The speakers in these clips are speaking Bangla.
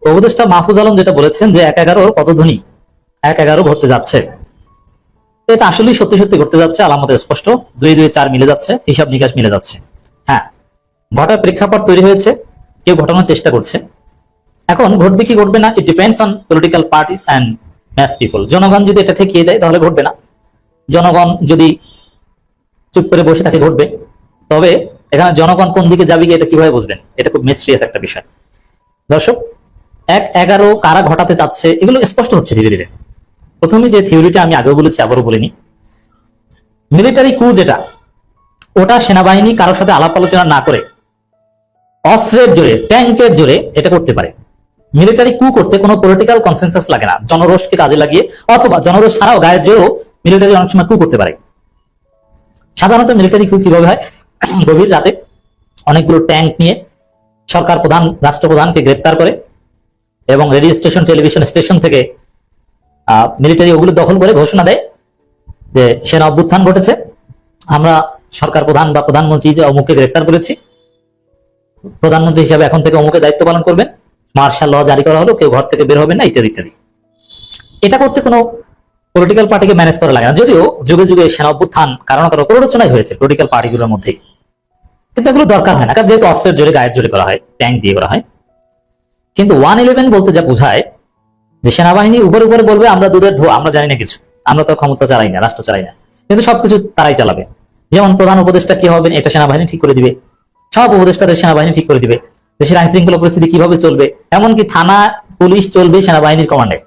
উপদেষ্টা মাহফুজ আলম যেটা বলেছেন যে 1/11 পদধ্বনি 1/11 ঘটতে যাচ্ছে, এটা আসলেই সত্যি সত্যি ঘটতে যাচ্ছে। আলামত স্পষ্ট, 2 2 4 মিলে যাচ্ছে, হিসাব নিকাশ মিলে যাচ্ছে। হ্যাঁ, ঘটার প্রেক্ষাপট তৈরি হয়েছে, কেউ ঘটানোর চেষ্টা করছে। এখন ঘটবে কি ঘটবে না, it depends on political parties and mass people. জনগণ যদি এটা ঠেকিয়ে দেয় তাহলে ঘটবে না, জনগণ যদি চুপ করে বসে থাকে ঘটবে। তবে এখানে জনগণ কোন দিকে যাবে এটা কিভাবে বুঝবেন, এটা খুব মিস্ট্রিয়াস একটা বিষয়। দর্শক, 1/11 কারা ঘটাতে চাচ্ছে এগুলো স্পষ্ট হচ্ছে ধীরে ধীরে। প্রথমে যে থিওরিটা আমি আগেও বলেছি, আবারও বলিনি, মিলিটারি কু যেটা, ওটা সেনাবাহিনী কারোর সাথে আলাপ আলোচনা না করে অস্ত্রের জোরে, ট্যাঙ্কের জোরে এটা করতে পারে। মিলিটারি কু করতে কোনো পলিটিক্যাল কনসেনসাস লাগে না, জনরোষকে কাজে লাগিয়ে অথবা জনরোষ ছাড়াও গায়ের জোরেও মিলিটারি অনেক সময় কু করতে পারে। সাধারণত মিলিটারি কু কিভাবে হয়, গভীর রাতে অনেকগুলো ট্যাঙ্ক নিয়ে সরকার প্রধান, রাষ্ট্রপ্রধানকে গ্রেপ্তার করে এবং রেডিও স্টেশন, টেলিভিশন স্টেশন থেকে মিলিটারি ওগুলো দখল করে ঘোষণা দেয় যে সেনা অভ্যুত্থান ঘটেছে, আমরা সরকার প্রধান বা প্রধানমন্ত্রী অমুককে গ্রেপ্তার করেছি, প্রধানমন্ত্রী হিসাবে এখন থেকে অমুকে দায়িত্ব পালন করবেন, মার্শাল ল জারি করা হলো, কেউ ঘর থেকে বের হবেন না, ইত্যাদি ইত্যাদি। এটা করতে কোনো পলিটিক্যাল পার্টিকে ম্যানেজ করা লাগে না, যদিও যুগে যুগে সেনা অভ্যুত্থান কারণ কারো প্ররোচনাই হয়েছে পলিটিক্যাল পার্টিগুলোর মধ্যেই, কিন্তু এগুলো দরকার হয় না, কারণ যেহেতু অস্ত্রের জোরে, গায়ের জোরে করা হয়, ট্যাঙ্ক দিয়ে করা হয়। কিন্তু 111 বলতে যা বোঝায় যে সেনাবাহিনী উপরে উপরে বলবে আমরা দুধের ধোয়া, আমরা জানি না কিছু, আমরা তো ক্ষমতা চালাই না, রাষ্ট্র চালাই না, কিন্তু সবকিছু তারাই চালাবে। যেমন প্রধান উপদেষ্টা কি হবেন এটা সেনাবাহিনী ঠিক করে দিবে, সব উপদেষ্টাদের সেনাবাহিনী ঠিক করে দিবে, দেশের আইন শৃঙ্খলা পরিস্থিতি কিভাবে চলবে, এমনকি থানা পুলিশ চলবে সেনাবাহিনীর কমান্ডে।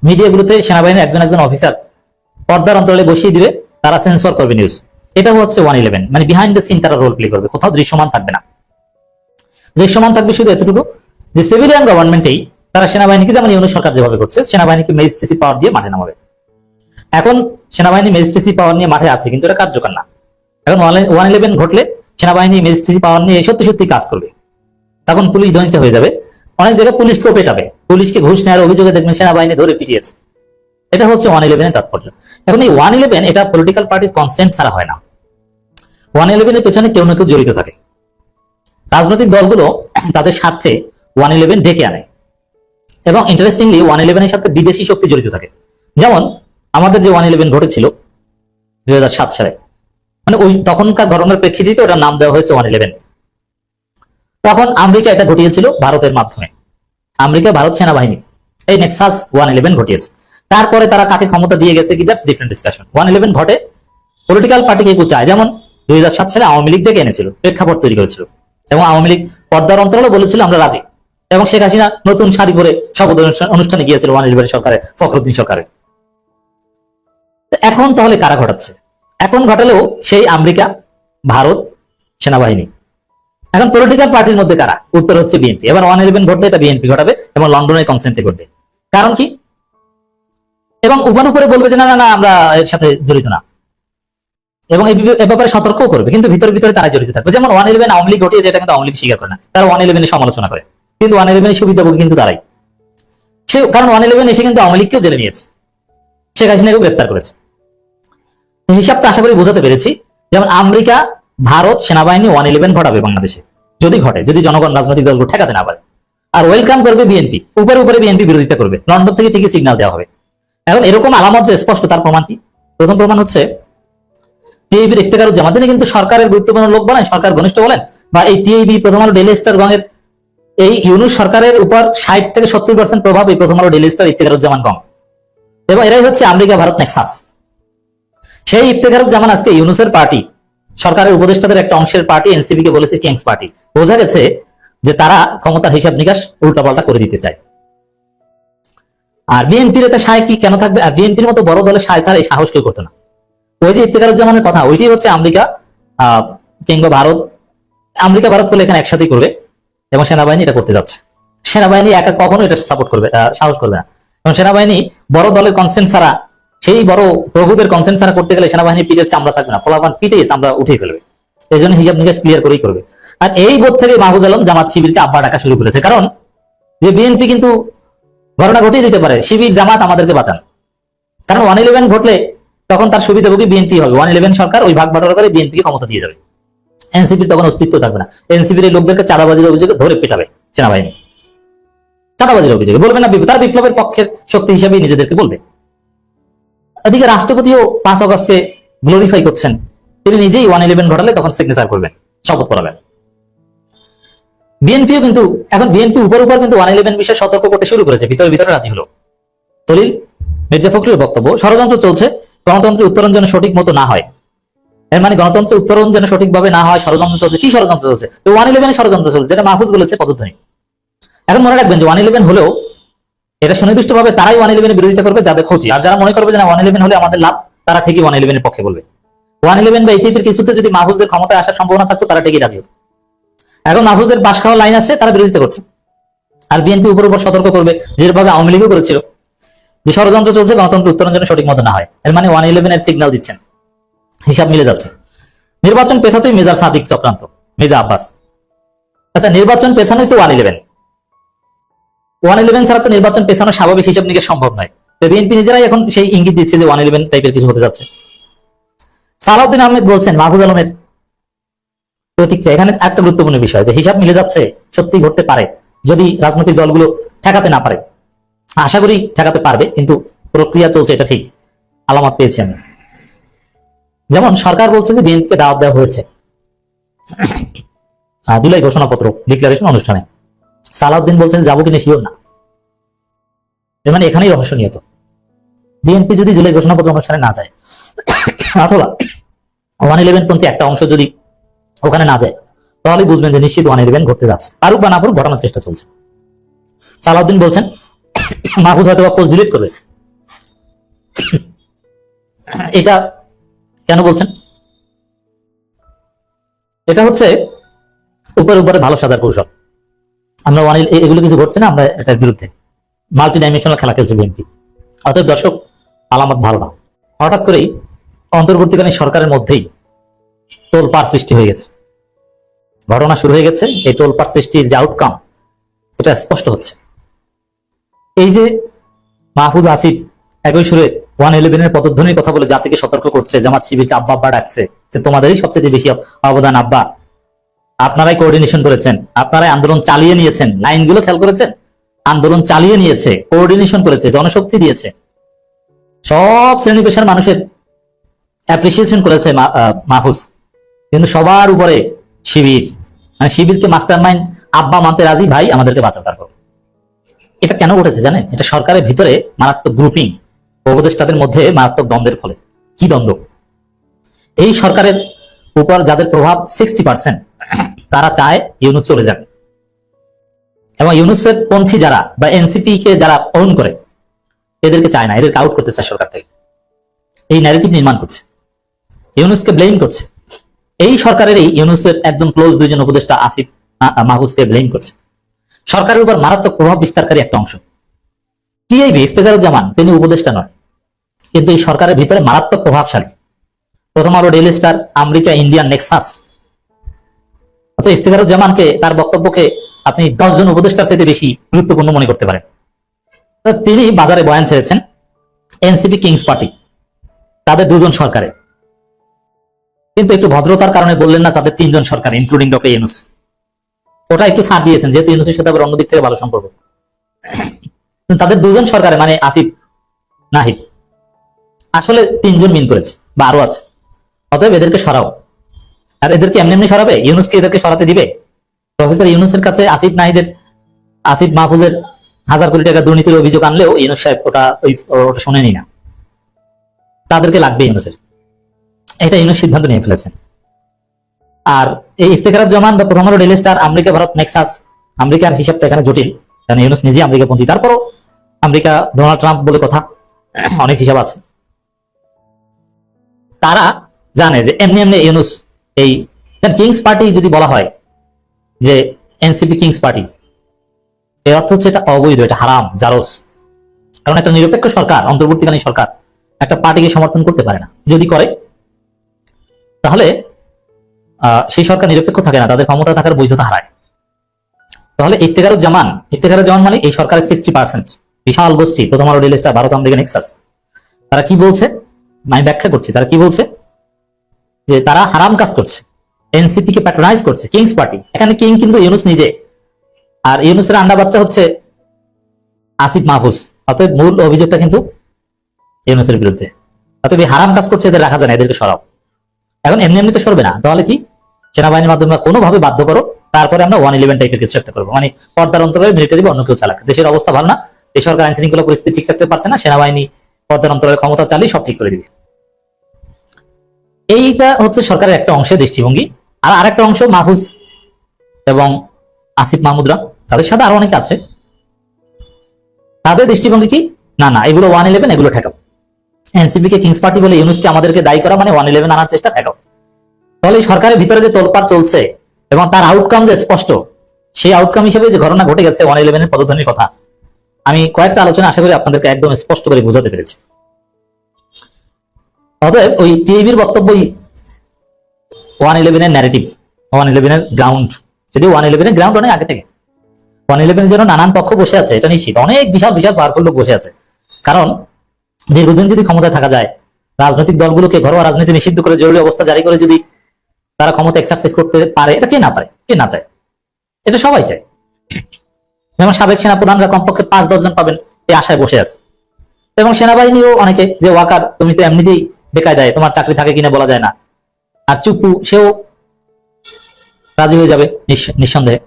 মিডিয়াগুলোতে সেনাবাহিনীর একজন একজন অফিসার পর্দার অন্তরালে বসিয়ে দিবে, তারা সেন্সর করবে নিউজ। এটা হচ্ছে 111, মানে বিহাইন্ড দ্য সিন তারা রোল প্লে করবে, কোথাও দৃশ্যমান থাকবে না। দৃশ্যমান থাকবে শুধু এতটুকু যে সিভিলিয়ান গভর্নমেন্টেই তারা সেনাবাহিনীকে, যেমন ইউনূস সরকার যেভাবে করছে, সেনাবাহিনীকে ম্যাজিস্ট্রেসি পাওয়ার দিয়ে মাঠে নামাবে। এখন সেনাবাহিনী ম্যাজিস্ট্রেসি পাওয়ার নিয়ে মাঠে আছে, কিন্তু এটা কার্যকর না। এখন 111 ঘটলে সেনাবাহিনী ম্যাজিস্ট্রেসি পাওয়ার নিয়ে সত্যি সত্যি কাজ করবে, তখন পুলিশ দহিংসা হয়ে যাবে। অনেক জায়গায় পুলিশকেও পেটাবে, পুলিশকে ঘুষ নেওয়ার অভিযোগে দেখবেন সেনাবাহিনী ধরে পিটিয়েছে। এটা হচ্ছে 111 এর তাৎপর্য। এখন এই 111 এটা পলিটিক্যাল পার্টির কনসেন্ট ছাড়া হয় না। 111 এর পেছনে কেউ না কেউ জড়িত থাকে। রাজনৈতিক দলগুলো তাদের স্বার্থে 111 ডেকে আনে, এবং ইন্টারেস্টিংলি 111 এর সাথে বিদেশি শক্তি জড়িত থাকে। যেমন আমাদের যে 111 ঘটেছিল 2007 সালে, মানে ওই তখনকার ঘটনার প্রেক্ষিতে ওটার নাম দেওয়া হয়েছে 111। তখন আমেরিকা এটা ঘটিয়েছিল ভারতের মাধ্যমে, আমেরিকা ভারত সেনাবাহিনী এই নেক্সাস 111 ঘটিয়েছে। তারপরে তারা কাকে ক্ষমতা দিয়ে গেছে কি, দ্যাটস ডিফারেন্ট ডিসকাশন। 111 ঘটে, পলিটিক্যাল পার্টিকে কেউ চায়, যেমন 2007 সালে আওয়ামী লীগ ডেকে এনেছিল, প্রেক্ষাপট তৈরি করেছিল, এবং আওয়ামী লীগ পর্দার অন্তরালে বলেছিল আমরা রাজি, এবং শেখ হাসিনা নতুন শাড়ি পরে শপথ অনুষ্ঠানে গিয়েছিল 111 সরকারের, ফখরুদ্দিন সরকারের। এখন তাহলে কারা ঘটাচ্ছে? এখন ঘটালেও সেই আমেরিকা, ভারত, সেনাবাহিনী। এখন পলিটিক্যাল পার্টির মধ্যে কারা? উত্তর হচ্ছে বিএনপি। এবার 111 ঘটলে এটা বিএনপি ঘটাবে এবং লন্ডনের কনসেন্টে ঘটবে। কারণ কি? এবং উপর উপরে বলবে যে না না না আমরা এর সাথে জড়িত না, এবং এই ব্যাপারে সতর্কও করবে, কিন্তু ভিতরে ভিতরে তারা জড়িত থাকবে। যেমন 111 আওয়ামী লীগ ঘটিয়েছে, এটা কিন্তু আওয়ামী লীগ স্বীকার করে না, তারা 111 এর সমালোচনা করে, কিন্তু 111 এর সুবিধাভোগী কিন্তু তারাই। সে কারণ 111 এসে কিন্তু আওয়ামী লীগকেও জেলে নিয়েছে, শেখ হাসিনাকেও গ্রেপ্তার করেছে। হিসাবটা আশা করি বোঝাতে পেরেছি। যেমন আমেরিকা, ভারত, সেনাবাহিনী 111 ঘটাবে বাংলাদেশে, যদি ঘটে, যদি জনগণ রাজনৈতিক দলগুলো ঠেকাতে না পারে। আর ওয়েলকাম করবে বিএনপি, উপরে উপরে বিএনপি বিরোধিতা করবে, লন্ডন থেকে ঠিকই সিগন্যাল দেওয়া হবে। এখন এরকম আলামত যে স্পষ্ট, তার প্রমাণ কি? প্রথম প্রমাণ হচ্ছে টিআইবির ইফতেখারুজ্জামান, তিনি কিন্তু সরকারের গুরুত্বপূর্ণ লোক বলেন, সরকার ঘনিষ্ঠ বলেন, বা এই টিআইবি, প্রথম আলো, ডেইলি স্টার গঙের এই ইউনূস সরকারের উপর 60 থেকে 70% প্রভাব এই প্রথম আলো, ডেইলি স্টার, ইফতেখারুজ্জামান গং, এবং এরাই হচ্ছে আমেরিকা ভারত নেক্সাস। সেই ইফতেখারুজ্জামান আজকে ইউনূসের পার্টি, সরকারের উপদেষ্টাদের একটা অংশের পার্টি, এনসিপি কে বলেছে কিংস পার্টি। বোঝা গেছে যে তারা ক্ষমতার হিসাব নিকাশ উল্টাপাল্টা করে দিতে চায়। আর বিএনপির এতে সায় কি কেন থাকবে? আর বিএনপির মতো বড় দলের সায় ছাড়া এই সাহস কেউ করতো না। ওই যে ইফতেখারুজ্জামানের কথা, ওইটাই হচ্ছে আমেরিকা কিংবা ভারত, আমেরিকা ভারত করলে এখানে একসাথেই করবে, এবং সেনাবাহিনী এটা করতে যাচ্ছে। সেনাবাহিনী একা কখনো এটা সাপোর্ট করবে, সাহস করবে না, এবং সেনাবাহিনী বড় দলের কনসেন্ট ছাড়া, সেই বড় প্রভুদের কনসেন্ট ছাড়া করতে গেলে সেনাবাহিনীর পিঠের চামড়া থাকবে না, ফলাফল পিঠে চামড়া উঠে ফেলবে। এই জন্য হিসাব নিকাশ ক্লিয়ার করেই করবে। আর এই বোধ থেকে মাহফুজ আলম জামাত শিবিরকে আব্বা ডাকা শুরু করেছে, কারণ যে বিএনপি কিন্তু ঘটনা ঘটিয়ে দিতে পারে, শিবির জামাত আমাদেরকে বাঁচান। কারণ 111 ঘটলে তখন তার সুবিধাভোগী বিএনপি হবে, 111 সরকার ওই ভাগ বাটোয়ারা করে বিএনপিকে ক্ষমতা দিয়ে যাবে, এনসিপির তখন অস্তিত্ব থাকবে না, এনসিপির লোকদেরকে চাঁদাবাজির অভিযোগে ধরে পেটাবে সেনাবাহিনী। চাঁদাবাজির অভিযোগে বলবে না, তারা বিপ্লবের পক্ষের শক্তি হিসেবে নিজেদেরকে বলবে। এদিকে রাষ্ট্রপতিও 5 আগস্টকে গ্লোরিফাই করছেন, তিনি নিজেই 111 ঘটালে তখন সিগনেচার করবেন, শপথ করাবেন। বিএনপিও কিন্তু এখন বিএনপি উপর কিন্তু 111 বিষয়ে সতর্ক করতে শুরু করেছে, ভিতরে ভিতরে রাজি হলো। দলিল মির্জা ফখরুলের বক্তব্য, ষড়যন্ত্র চলছে, গণতন্ত্রের উত্তরণ যেন সঠিক মতো না হয়। এর মানে গণতন্ত্রের উত্তরণ যেন সঠিকভাবে না হয়, ষড়যন্ত্র চলছে। কি ষড়যন্ত্র চলছে? 111 ষড়যন্ত্র চলছে, যেটা মাহফুজ বলেছে পদধ্বনি। এখন মনে রাখবেন যে 111 হলেও এটা সুনির্দিষ্টভাবে তারাই 111 বিরোধিতা করবে যাদের ক্ষতি, আর যারা মনে করবে যে না 111 হলে আমাদের লাভ, তারা ঠিকই 111 এর পক্ষে বলবে। 111 বা এই টাইপের কিছুতে যদি মাহফুজদের ক্ষমতায় আসার সম্ভাবনা থাকতো, তারা ঠিকই রাজি হতো। এখন মাহফুজদের বাস খাওয়া লাইন আসছে, তারা বিরোধিতা করছে। আর বিএনপি উপর সতর্ক করবে, যেভাবে আওয়ামী লীগও করেছিল, যে ষড়যন্ত্র চলছে, গণতন্ত্র উত্তরণ যেন সঠিক মতো না হয়। এর মানে 111 এর সিগন্যাল দিচ্ছেন, হিসাব মিলে যাচ্ছে। নির্বাচন পেছাতেই মেজর সাদিক চক্রান্ত, মির্জা আব্বাস। আচ্ছা, নির্বাচন পেছানোই তো 111 ছাড়া তো নির্বাচন পেছানো স্বাভাবিক হিসাব নিকে সম্ভব নয়। তো বিএনপি নিজেরাই এখন সেই ইঙ্গিত দিচ্ছে যে 111 টাইপের কিছু হতে যাচ্ছে। সালাউদ্দিন আহমেদ বলছেন মাহফুজ আলমের প্রতিক্রিয়া, এখানে একটা গুরুত্বপূর্ণ বিষয় যে হিসাব মিলে যাচ্ছে, সত্যি ঘটতে পারে যদি রাজনৈতিক দলগুলো ঠেকাতে না পারে। আশা করি ঠেকাতে পারবে, কিন্তু প্রক্রিয়া চলছে, এটা ঠিক আলামত পেয়েছি আমি। যেমন সরকার বলছে যে বিএনপিকে দাওয়াত দেওয়া হয়েছে জুলাই ঘোষণাপত্র ডিক্লারেশন অনুষ্ঠানে। সালাউদ্দিন বলছেন যাবো কিনা শিওর না। এর মানে এখানেই রহস্য নিহত। বিএনপি যদি জুলাই ঘোষণাপত্র অনুষ্ঠানে না যায়, অথবা 111 পন্থী একটা অংশ যদি ওখানে না যায়, তাহলে বুঝবেন যে নিশ্চিত 111 ঘটতে যাচ্ছে। পারুক বা না পারুক, ঘটানোর চেষ্টা চলছে। সালাউদ্দিন বলছেন মাহফুজ হয়তো পোস্ট ডিলিট করবে। এটা কেন বলছেন? এটা হচ্ছে উপরে ভালো সাজার কৌশল। আমরা এগুলো কিছু ঘটছে না, আমরা এটার বিরুদ্ধে মাল্টি ডাইমেনশনাল খেলা খেলছে বিএনপি। অতএব দর্শক, আলামত ভালো না। হঠাৎ করেই অন্তর্বর্তীকালীন সরকারের মধ্যেই তোলপাড় সৃষ্টি হয়ে গেছে, ঘটনা শুরু হয়ে গেছে। এই তোলপাড় সৃষ্টির যে আউটকাম, এটা স্পষ্ট হচ্ছে। এই যে মাহফুজ আসিফ একই সুরে 111 এর পদধ্বনির কথা বলে জাতিকে সতর্ক করছে, জামাত শিবিরকে আব্বা আব্বা ডাকছে, যে তোমাদেরই সবচেয়ে বেশি অবদান আব্বা, আপনারাই কোঅর্ডিনেশন করেছেন, আপনারাই আন্দোলন চালিয়ে নিয়েছেন। লাইনগুলো খেয়াল করেছেন? আন্দোলন চালিয়ে নিয়েছে, কোঅর্ডিনেশন করেছে, জনশক্তি দিয়েছে, সব শ্রেণী পেশার মানুষের অ্যাপ্রিসিয়েশন করেছে মাহফুজ। কিন্তু সবার উপরে শিবির, মানে শিবিরকে মাস্টার মাইন্ড আব্বা মানতে রাজি, ভাই আমাদেরকে বাঁচাও। তারপর এটা কেন ঘটেছে জানেন? এটা সরকারের ভিতরে মারাত্মক গ্রুপিং, উপদেষ্টাদের মধ্যে মারাত্মক দ্বন্দ্বের ফলে। কি দ্বন্দ্ব? এই সরকারের উপর যাদের প্রভাব 60%, তারা চায় ইউনূস চলে যাক, এবং ইউনূসের পন্থী যারা বা এনসিপি কে যারা ওন করে, এদেরকে চায় না, এদেরকে আউট করতে চায় সরকার থেকে। এই ন্যারেটিভ নির্মাণ করছে, ইউনূসকে ব্লেম করছে। এই সরকারের এই ইউনূসের একদম ক্লোজ দুইজন উপদেষ্টা আসিফ মাহফুজকে ব্লেম করছে। সরকারের উপর মারাত্মক প্রভাব বিস্তারকারী একটা অংশ টিআইবি, ইফতেখারুজ্জামান, তিনি উপদেষ্টা নয়, কিন্তু এই সরকারের ভিতরে মারাত্মক প্রভাবশালী। প্রথম আলো, daily star, America, Indian Nexus. অর্থাৎ ইফতেখারুজ্জামানকে, তার বক্তব্যকে আপনি 10 জন উপদেষ্টার চাইতে বেশি গুরুত্বপূর্ণ মনে করতে পারেন। তিনি বাজারে বয়ান ছেড়েছেন এনসিপি কিংস পার্টি, তাদের 2 জন সরকারে, কিন্তু একটু ভদ্রতার কারণে বললেন না তাদের 3 জন সরকার, ইনক্লুডিং ডক্টর ইউনূস। ওটা একটু ছাড় দিয়েছেন, যেহেতু ইউনূসের সাথে আবার অন্য দিক থেকে ভালো সম্পর্ক। তাদের 2 জন সরকারে, মানে আসিফ, নাহিদ, আসলে 3 জন মিন করেছে বা আরো আছে। অতএব এদেরকে সরাও। আর এদেরকে এমনি এমনি সরাবে? ইউনূসকে এদেরকে সরাতে দিবে? প্রফেসর ইউনূসের কাছে আসিফ মাহফুজের 1000 কোটি টাকা দুর্নীতির অভিযোগ আনলেও ইউনূস সাহেব ওটা শোনেনি না। তাদেরকে লাগবে ইউনূসের, এটা ইউনূস সিদ্ধান্ত নিয়ে ফেলেছেন। আর এই ইফতেখারুজ্জামান বা প্রথম আলো, daily star, America, Bharat, Nexus, আমেরিকার হিসাবটা এখানে জটিল, কারণ ইউনূস নিজে আমেরিকাপন্থী। তারপরও আমেরিকা, ডোনাল্ড ট্রাম্প বলে কথা, অনেক হিসাব আছে। তারা জানে যে এমনি এমনি ইউনূস এই কিংস পার্টি যদি বলা হয় যে এনসিপি কিংস পার্টি, এর অর্থ হচ্ছে এটা অবৈধ, এটা হারাম, জারজ। কারণ একটা নিরপেক্ষ সরকার, অন্তর্বর্তীকালীন সরকার একটা পার্টিকে সমর্থন করতে পারে না। যদি করে তাহলে সেই সরকার নিরপেক্ষ থাকে না, তাদের ক্ষমতা থাকার বৈধতা হারায়। তাহলে ইফতেখারুজ্জামান মানে এই সরকারের 60%, বিশাল গোষ্ঠী, প্রথম আলো, daily star, Bharat, America, Nexus, তারা কি বলছে আমি ব্যাখ্যা করছি। তারা কি বলছে? যে তারা হারাম কাজ করছে, এনসিপি কে প্যাট্রোনাইজ করছে, কিংস পার্টি। এখানে কিং কিন্তু ইউনূস নিজে, আর ইউনূসের আন্ডা বাচ্চা হচ্ছে আসিফ মাহফুজ। অতএব মূল অভিযোগটা কিন্তু ইউনূসের বিরুদ্ধে। অতএব এই হারাম কাজ করছে, এদের রাখা যায় না, এদেরকে সরাও। এখন এমনি এমনি তো সরবে না, তাহলে কি সেনাবাহিনীর মাধ্যমে কোনোভাবে বাধ্য করো, তারপরে আমরা 111 টাইপের কিছু একটা করবো, মানে পর্দার অন্তরে মিলিটারি বা অন্য কেউ চালাক। দেশের অবস্থা ভালো না, এই সরকার আইন শৃঙ্খলা পরিস্থিতি ঠিক রাখতে পারছে না, সেনাবাহিনী পর্দার অন্তরে ক্ষমতা চালিয়ে সব ঠিক করে দিবে। এইটা হচ্ছে সরকারের একটা অংশের দৃষ্টিভঙ্গি। আর আরেকটা অংশ মাহফুজ এবং আসিফ মাহমুদরা, তাদের সাথে আরো অনেকে আছে, তাদের দৃষ্টিভঙ্গি কি, না না এগুলো 111, এগুলো ঠেকাও। এনসিপি কে কিংস পার্টি বলে ইউনূসকে আমাদেরকে দায়ী করা মানে 111 আনার চেষ্টা, ঠেকাও। তাহলে এই সরকারের ভিতরে যে তোলপাড় চলছে এবং তার আউটকাম যে স্পষ্ট, সেই আউটকাম হিসেবে যে ঘটনা ঘটে গেছে 111 এর পদধ্বনির কথা, আমি কয়েকটা আলোচনা আশা করি আপনাদেরকে একদম স্পষ্ট করে বোঝাতে পেরেছি। অতএব ওই টিএবির বক্তব্যই 111 এর ন্যারেটিভ, 111 এর গ্রাউন্ড, যদিও 111 এর গ্রাউন্ড অনেক আগে থেকে। 111 এর জন্য নানান পক্ষ বসে আছে, এটা নিশ্চিত, অনেক বিশাল বিশাল পাওয়ারফুল লোক বসে আছে। কারণ দীর্ঘদিন যদি ক্ষমতায় থাকা যায়, রাজনৈতিক দলগুলোকে ঘরোয়া রাজনীতি নিষিদ্ধ করে জরুরি অবস্থা জারি করে যদি তারা ক্ষমতা এক্সারসাইজ করতে পারে, এটা কে না পারে, কে না চায়, এটা সবাই চায়। যেমন সাবেক সেনাপ্রধানরা কমপক্ষে 5-10 জন পাবেন এই আশায় বসে আছে, এবং সেনাবাহিনীও অনেকে, যে ওয়াকার তুমি তো এমনিতেই বেকায়দায়, তোমার চাকরি থাকে কিনা বলা যায় না, আর চুপু সেও রাজি হয়ে যাবে নিঃসন্দেহে।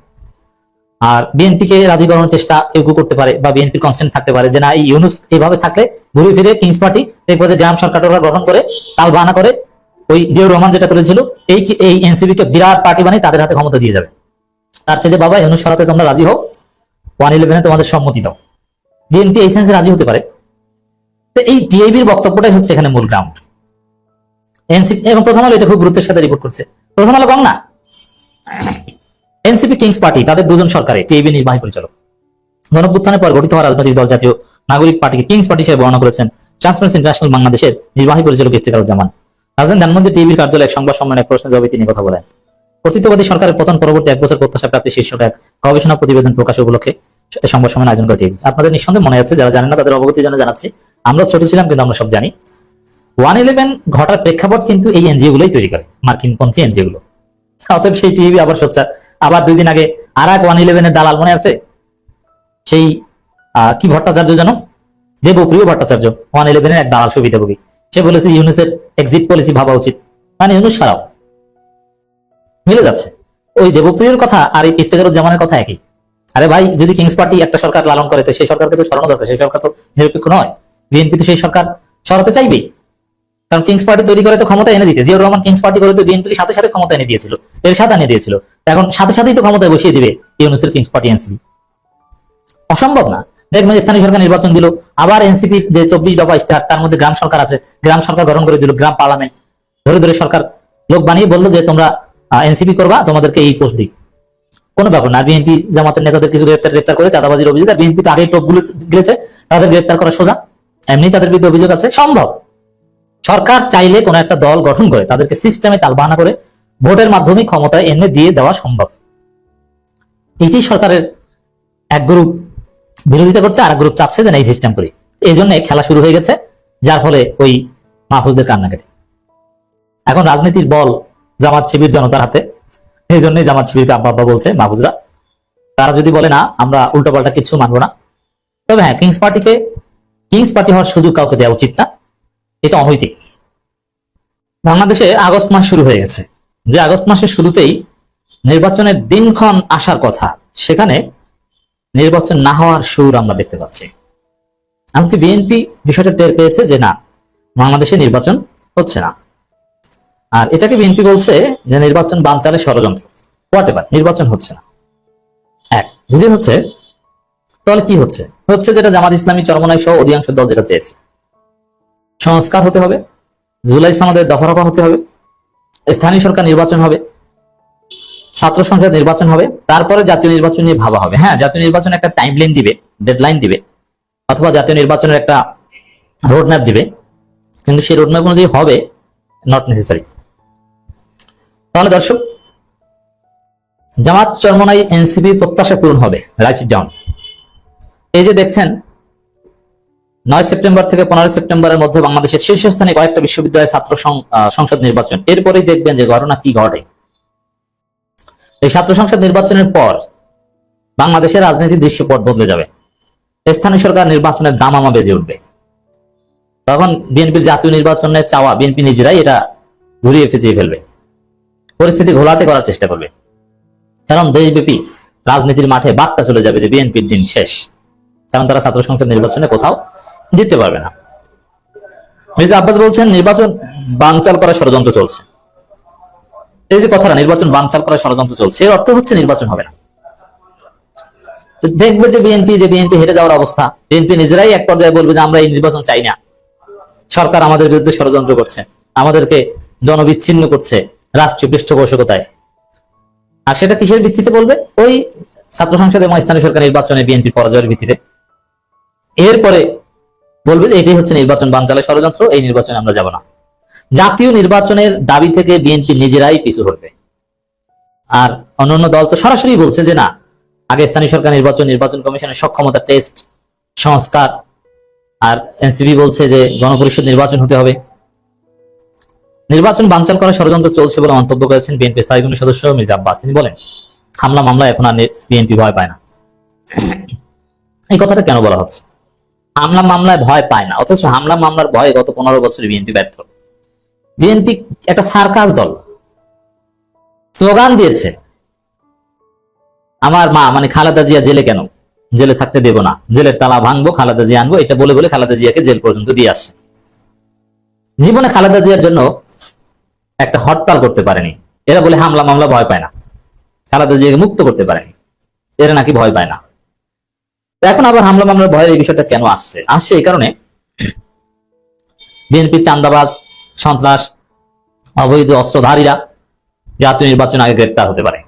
আর বিএনপি কে রাজি করানোর চেষ্টা কেউ কেউ করতে পারে, বা বিএনপির কনসেন্ট থাকতে পারে যে না, এই ইউনূস এইভাবে থাকলে ঘুরে ফিরে কিংস পার্টি দেখবো যে গ্রাম সরকারটা গঠন করে তাল বাহানা করে ওই জিয়াউর রহমান যেটা করেছিল, এই এনসিপি কে বিরাট পার্টি বানিয়ে তাদের হাতে ক্ষমতা দিয়ে যাবে। তার চেয়ে বাবা ইউনূস সরাতে তোমরা রাজি হও, 111 তোমাদের সম্মতি দাও, বিএনপি এই সেন্সে রাজি হতে পারে। তো এই টিআইবির বক্তব্যটাই হচ্ছে এখানে মূল গ্রাউন্ড। এনসিপি এবং প্রথম আলো এটা খুব গুরুত্বের সাথে রিপোর্ট করছে, প্রথম আলো কম না। এনসিপি কিংস পার্টি তাদের দুজন সরকারে টিআইবি নির্বাহী পরিচালক। গণঅভ্যুত্থানের পর গঠিত হওয়া রাজনৈতিক দল জাতীয় নাগরিক পার্টিকে কিংস পার্টি হিসেবে বর্ণনা করেছেন ট্রান্সপারেন্সি ইন্টারন্যাশনাল বাংলাদেশের নির্বাহী পরিচালক ইফতেখারুজ্জামান। রাজধানী ধানমন্ডি টিভির কার্যালয়ে এক সংবাদ সম্মেলনে এক প্রশ্নের জবাবে তিনি কথা বলেন। কর্তৃত্ববাদী সরকারের পতন পরবর্তী 1 বছর প্রত্যাশা প্রাপ্তি শীর্ষক এক গবেষণা প্রতিবেদন প্রকাশের উপলক্ষে সংবাদ সম্মেলন আয়োজন করে টিভি। আপনাদের নিঃসন্দেহে মনে আছে, যারা জানেন না তাদের অবগতির জন্য জানাচ্ছি, আমরা ছোট ছিলাম কিন্তু আমরা সব জানি। 111 ঘটার প্রেক্ষাপট কিন্তু এই এনজিও গুলোই তৈরি করে, মার্কিন পন্থী এনজিও গুলো। অতএব সেই টিভি আবার সোচ্চার। আবার 2 দিন আগে আর এক 111 এর দালাল মনে আছে, সেই কি ভট্টাচার্য জানো, দেবপ্রিয় ভট্টাচার্য, 111 এর এক দালাল সুবিধাভোগী। সে বলেছে ইউনূসের এক্সিট পলিসি ভাবা উচিত, মানে ইউনূস সরাও। মিলে যাচ্ছে ওই দেবপ্রিয়র কথা আর এই ইফতেখারুজ্জামানের কথা একই। আরে ভাই, যদি কিংস পার্টি একটা সরকার লালন করে তো সেই সরকারকে তো সরানো দরকার, সেই সরকার তো নিরপেক্ষ নয়। বিএনপি তো সেই সরকার সরাতে চাইবেই, কারণ কিংস পার্টি তৈরি করে তো ক্ষমতা এনে দিতে, জিয়াউর রহমান কিংস পার্টি করে তো বিএনপির সাথে সাথে ক্ষমতা এনে দিয়েছিল, এর সাথে এনে দিয়েছিল, এখন সাথে সাথেই তো ক্ষমতায় বসিয়ে দিবে ইউনূসের কিংস পার্টি এনসিপি। অসম্ভব না। দেখবেন স্থানীয় সরকার নির্বাচন দিল, আবার এনসিপির যে 24 দফা ইশতেহার, তার মধ্যে গ্রাম সরকার আছে, গ্রাম সরকার গঠন করে দিল, গ্রাম পার্লামেন্ট ধরে ধরে সরকার লোক বানিয়ে বললো যে তোমরা এনসিপি করবা, তোমাদেরকে এই পোস্ট দিই। কোনো ব্যাপার না। বিএনপি জামাতের নেতাদের কিছু গ্রেপ্তার করে চাঁদাবাজির অভিযোগ, আর বিএনপি তো আগেই টপ গুলো গেছে, তাদের গ্রেপ্তার করা সোজা, এমনি তাদের বিরুদ্ধে অভিযোগ আছে। সম্ভব। সরকার চাইলে কোন একটা দল গঠন করে তাদেরকে সিস্টেমে তালবাহানা করে ভোটের মাধ্যমে ক্ষমতায় এনে দিয়ে দেওয়া সম্ভব। এটি সরকারের এক গ্রুপ বিরোধিতা করছে, আর এক গ্রুপ চাচ্ছে যে এই সিস্টেম করি। এই জন্য খেলা শুরু হয়ে গেছে, যার ফলে ওই মাহফুজদের কান্নাকাটি। এখন রাজনীতির বল জামাত শিবির জনতার হাতে, এই জন্যই জামাত শিবিরকে আব্বা আব্বা বলছে মাহফুজরা। তারা যদি বলে না আমরা উল্টোপাল্টা কিছু মানবো না, তবে হ্যাঁ, কিংস পার্টি হওয়ার সুযোগ কাউকে দেওয়া উচিত না, এটা অনৈতিক। বাংলাদেশে আগস্ট মাস শুরু হয়ে গেছে, যে আগস্ট মাসের শুরুতেই নির্বাচনের দিনক্ষণ আসার কথা, সেখানে নির্বাচন না হওয়ার সুর আমরা দেখতে পাচ্ছি। এমনকি বিএনপি বিষয়টা টের পেয়েছে যে না, বাংলাদেশে নির্বাচন হচ্ছে না, আর এটাকে বিএনপি বলছে যে নির্বাচন বানচালের ষড়যন্ত্র। হোয়াটএভার, নির্বাচন হচ্ছে না। এক যদি হচ্ছে, তাহলে কি হচ্ছে? যেটা জামাত ইসলামী, চরমনাই সহ অধিকাংশ দল যেটা চেয়েছে, সংস্কার হতে হবে, জুলাই সনদের দফা রফা হতে হবে, স্থানীয় সরকার নির্বাচন হবে, ছাত্র সংসদ নির্বাচন হবে, তারপরে জাতীয় নির্বাচন নিয়ে ভাবা হবে। হ্যাঁ, জাতীয় নির্বাচন একটা টাইমলাইন দিবে, ডেডলাইন দিবে, অথবা জাতীয় নির্বাচনের একটা রোডম্যাপ দিবে, কিন্তু সেই রোডম্যাপ অনুযায়ী হবে নট নেসেসারি। তাহলে দর্শক, জামাত, চরমনাই, এনসিপি প্রত্যাশা পূরণ হবে, রাইট ইট ডাউন। এই যে দেখছেন 9 সেপ্টেম্বর থেকে 15 সেপ্টেম্বরের মধ্যে বাংলাদেশের শীর্ষস্থানে কয়েকটা বিশ্ববিদ্যালয়ের ছাত্র সংসদ নির্বাচন, এরপরেই দেখবেন যে ঘটনা কি ঘটে। এই ছাত্র সংসদ নির্বাচনের পর বাংলাদেশের রাজনীতির দৃশ্যপট বদলে যাবে, স্থানীয় সরকার নির্বাচনের দামামা বেজে উঠবে। তখন বিএনপির জাতীয় নির্বাচনের চাওয়া বিএনপি নিজেরাই এটা ঘুরিয়ে ফিরিয়ে ফেলবে, পরিস্থিতি ঘোলাটে করার চেষ্টা করবে। কারণ দেশব্যাপী রাজনীতির মাঠে বার্তা চলে যাবে যে বিএনপির দিন শেষ, কারণ তারা ছাত্র সংসদ নির্বাচনে কোথাও জিততে পারবে না। মির্জা আব্বাস বলছেন নির্বাচন বানচাল করার ষড়যন্ত্র চলছে। এই যে কথাটা নির্বাচন বানচাল করার ষড়যন্ত্র চলছে, এর অর্থ হচ্ছে নির্বাচন হবে না। দেখবে যে বিএনপি হেরে যাওয়ার অবস্থা, বিএনপি নিজেরাই এক পর্যায়ে বলবে যে আমরা এই নির্বাচন চাই না, সরকার আমাদের বিরুদ্ধে ষড়যন্ত্র করছে, আমাদেরকে জনবিচ্ছিন্ন করছে রাষ্ট্রীয় পৃষ্ঠপোষকতায়। আর সেটা কিসের ভিত্তিতে বলবে? ওই ছাত্র সংসদ এবং স্থানীয় সরকার নির্বাচনে বিএনপি পরাজয়ের ভিত্তিতে। এরপরে বলবে যে এটাই হচ্ছে নির্বাচন বানচালের ষড়যন্ত্র, এই নির্বাচনে আমরা যাব না। জাতীয় নির্বাচনের দাবি থেকে বিএনপি নিজেরাই পিছু হটবে। আর অন্যান্য দল তো সরাসরি বলছে যে না, আগে স্থানীয় সরকার নির্বাচন কমিশনের সক্ষমতা টেস্ট, সংস্কার। আর এনসিপি বলছে যে গণপরিষদ নির্বাচন হতে হবে। নির্বাচন বানচাল করার ষড়যন্ত্র চলছে বলে মন্তব্য করেছেন বিএনপি স্থায়ী কমিটির সদস্য মির্জা আব্বাস। তিনি বলেন হামলা মামলা এখন আর বিএনপি ভয় পায় না। এই কথাটা কেন বলা হচ্ছে? হামলা মামলায় ভয় পায় না, অথচ হামলা মামলার ভয়ে গত 15 বছরে বিএনপি ব্যর্থ। বিএনপি একটা সার্কাস দল, স্লোগান দিয়েছে আমার মা মানে খালেদা জিয়া জেলে কেন, জেলে থাকতে দেব না, জেলের তালা ভাঙবো, খালেদা জিয়া আনবো, এটা বলে বলে খালেদা জিয়াকে জেল পর্যন্ত দিয়ে আসছে। জীবনে খালেদা জিয়ার জন্য একটা হরতাল করতে পারেনি। এরা বলে হামলা মামলা ভয় পায় না, খালেদা জিয়াকে মুক্ত করতে পারেনি, এরা নাকি ভয় পায় না। এখন আবার হামলা মামলার ভয়ের এই বিষয়টা কেন আসছে এই কারণে বিএনপি চাঁদাবাজ, সন্ত্রাস, অবৈধ অস্ত্রধারীরা জাতীয় নির্বাচন আগে গ্রেপ্তার হতে পারে।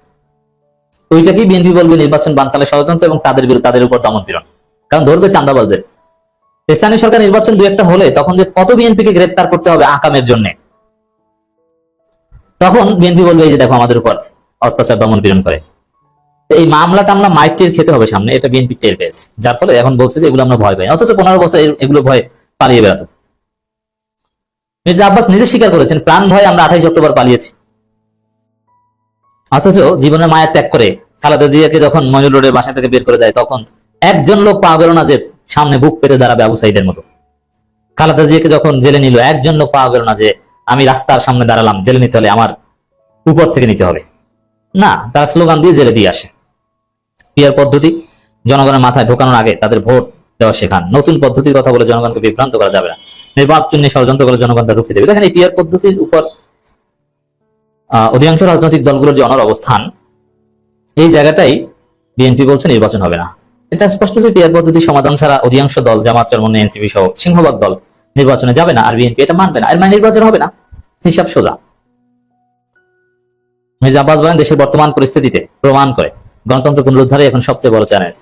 ওইটাকেই বিএনপি বলবে নির্বাচন বানচালের ষড়যন্ত্র এবং তাদের উপর দমন পীড়ন। কারণ ধরবে চাঁদাবাজদের। স্থানীয় সরকার নির্বাচন দু একটা হলে তখন যে কত বিএনপিকে গ্রেপ্তার করতে হবে আকামের জন্য, তখন বিএনপি বলবে এই যে দেখো আমাদের উপর অত্যাচার দমন পীড়ন করে। এই মামলা টামলা মাইটের খেতে হবে সামনে, এটা বিএনপি টের পেয়েছে, যার ফলে এখন বলছে যে এগুলো আমরা ভয় পাই। অথচ 15 বছর এগুলো ভয় পালিয়ে বেড়াতো। মির্জা আব্বাস নিজে স্বীকার করেছেন প্রাণ ভয় আমরা 28 অক্টোবর পালিয়েছি। অথচ জীবনের মায়া ত্যাগ করে খালেদা জিয়াকে যখন মঞ্জুর রোডের বাসা থেকে বের করে দেয়, তখন একজন লোক পাওয়া গেল না যে সামনে বুক পেতে দাঁড়াবে আবু সাইদের মতো। খালেদা জিয়াকে যখন জেলে নিল, একজন লোক পাওয়া গেল না যে আমি রাস্তার সামনে দাঁড়ালাম, জেলে নিতে হলে আমার উপর থেকে নিতে হবে। না, তারা স্লোগান দিয়ে জেলে দিয়ে আসে। পিয়ার পদ্ধতি জনগণের মাথায় ঢোকানোর আগে তাদের ভোট দেওয়া শেখান। নতুন পদ্ধতির কথা বলে জনগণকে বিভ্রান্ত করা যাবে না। নির্বাচন নিয়ে ষড়যন্ত্র করে জনগণ তা রুখে দেবে। দেখেন এই পিয়ার পদ্ধতির উপর অধিকাংশ রাজনৈতিক দলগুলোর যে অনর অবস্থান, এই জায়গাটাই বিএনপি বলছে নির্বাচন হবে না। এটা স্পষ্ট যে পিয়ার পদ্ধতি সমাধান ছাড়া অধিকাংশ দল, জামাত, চরমনে, এনসিপি সহ সিংহভাগ দল নির্বাচনে যাবে না, আর বিএনপি এটা মানবে না। এর মানে নির্বাচন হবে না, হিসাব সোজা। মির্জা আব্বাস বলেন দেশের বর্তমান পরিস্থিতিতে প্রমাণ করে গণতন্ত্র পুনরুদ্ধারে এখন সবচেয়ে বড় চ্যালেঞ্জ।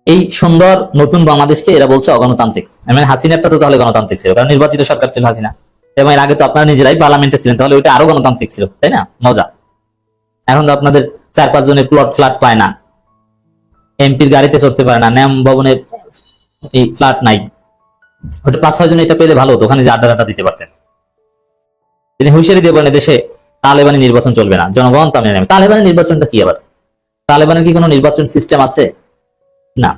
এই সুন্দর নতুন বাংলাদেশকে এরা বলছে অগণতান্ত্রিক। মানে হাসিনাটা তো তাহলে গণতান্ত্রিক ছিল, কারণ নির্বাচিত সরকার ছিল হাসিনা, এবং এর আগে তো আপনারা নিজেরাই পার্লামেন্টে ছিলেন, তাহলে ওইটা আরো গণতান্ত্রিক ছিল, তাই না? মজা। এখন তো আপনাদের 4-5 জনের প্লট ফ্ল্যাট পায় না, এমপির গাড়িতে চড়তে পারে না, ন্যাম ভবনে এই ফ্ল্যাট নাই। ওটা 5-6 জন এটা পেলে ভালো হতো, ওখানে যে আড্ডা দিতে পারতেন। তিনি হুঁশিয়ারি দিয়ে বলেন দেশে তালেবানি নির্বাচন চলবে না, জনগণ তা মেনে নেবে। তালেবানি নির্বাচনটা কি আবার? তালেবানের কি কোনো নির্বাচন সিস্টেম আছে? না।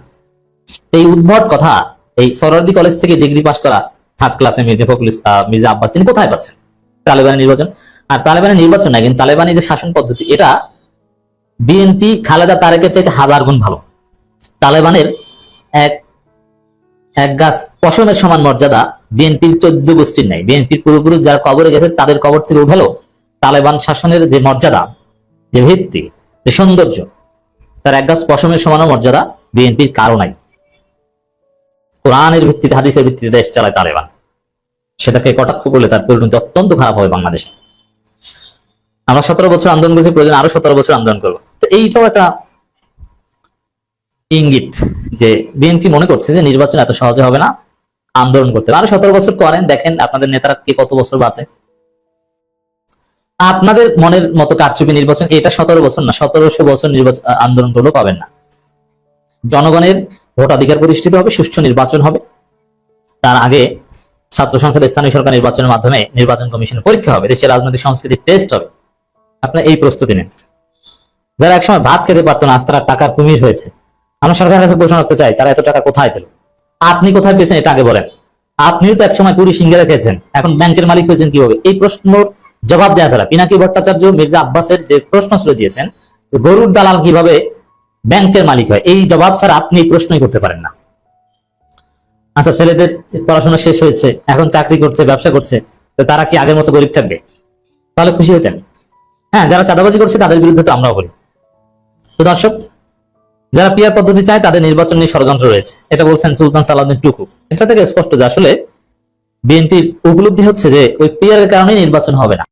এই উদ্ভট কথা এই সরওয়ার্দী কলেজ থেকে ডিগ্রি পাস করা 3rd ক্লাসে মির্জা আব্বাস তিনি কোথায় পাচ্ছেন? তালেবানের নির্বাচন। আর তালেবানের নির্বাচন না, কিন্তু তালেবানি যে শাসন পদ্ধতি, এটা বিএনপি খালেদা তারেকের চাইতে 1000 গুণ ভালো। তালেবানের এক গাছ পশমের সমান মর্যাদা বিএনপির 14 গোষ্ঠীর নাই। বিএনপির পূর্বপুরুষ যারা কবরে গেছে তাদের কবর থেকে উঠালো তালেবান শাসনের যে মর্যাদা, যে ভিত্তি, যে সৌন্দর্য, তার এক গাছ পশমের সমান মর্যাদা বিএনপির কারো নাই। কোরআনের ভিত্তিতে, হাদিসের ভিত্তিতে দেশ চালায় তালেবান। সেটাকে কটাক্ষ করলে তার পরিণতি অত্যন্ত খারাপ হবে বাংলাদেশে। আমরা 17 বছর আন্দোলন করেছি, প্রয়োজন আরো 17 বছর আন্দোলন করবো। তো এইটাও একটা ইঙ্গিত যে বিএনপি মনে করছে যে নির্বাচন এত সহজে হবে না, আন্দোলন করতে হবে। আরো 17 বছর করেন, দেখেন আপনাদের নেতারা কে কত বছর বাঁচে। আপনাদের মনের মতো কারচুপি নির্বাচন, এটা 17 বছর না, 1700 বছর নির্বাচন আন্দোলন করলেও পাবেন না। জনগণের ভোটাধিকার প্রতিষ্ঠিত হবে, সুষ্ঠু নির্বাচন হবে। তার আগে ছাত্র সংসদ, স্থানীয় সরকার নির্বাচনের মাধ্যমে নির্বাচন কমিশনের পরীক্ষা হবে, দেশের রাজনৈতিক সংস্কৃতির টেস্ট হবে। আপনার এই প্রস্তুতি নেন। যারা একসময় ভাত খেতে পারতো না, আজ তারা টাকার কুমির হয়েছে। আমরা সরকারের কাছে প্রশ্ন রাখতে চাই, তারা এত টাকা কোথায় পেল? আপনি কোথায় পেয়েছেন এটা আগে বলেন। আপনিও তো একসময় পুরি সিঙ্গারা খেয়েছেন, এখন ব্যাংকের মালিক হয়েছেন কিভাবে? এই প্রশ্নর জবাব দেওয়া ছাড়া পিনাকি ভট্টাচার্য মির্জা আব্বাসের যে প্রশ্ন ছিল দিয়েছেন, যে গরুর দালাল কিভাবে ব্যাংকের মালিক হয়, এই জবাব ছাড়া আপনি এই প্রশ্নই করতে পারেন না। আচ্ছা, ছেলেদের পড়াশোনা শেষ হয়েছে, এখন চাকরি করছে, ব্যবসা করছে, তো তারা কি আগের মতো গরিব থাকবে? তাহলে খুশি হতেন? হ্যাঁ, যারা চাঁদাবাজি করছে তাদের বিরুদ্ধে তো আমরাও করি। তো দর্শক, যারা পিয়ার পদ্ধতি চায় তাদের নির্বাচন নিয়ে ষড়যন্ত্র রয়েছে, এটা বলছেন সুলতান সালাউদ্দিন টুকু। এটা থেকে স্পষ্ট যে আসলে বিএনপির উপলব্ধি হচ্ছে যে ওই পিয়ারের কারণে নির্বাচন হবে না।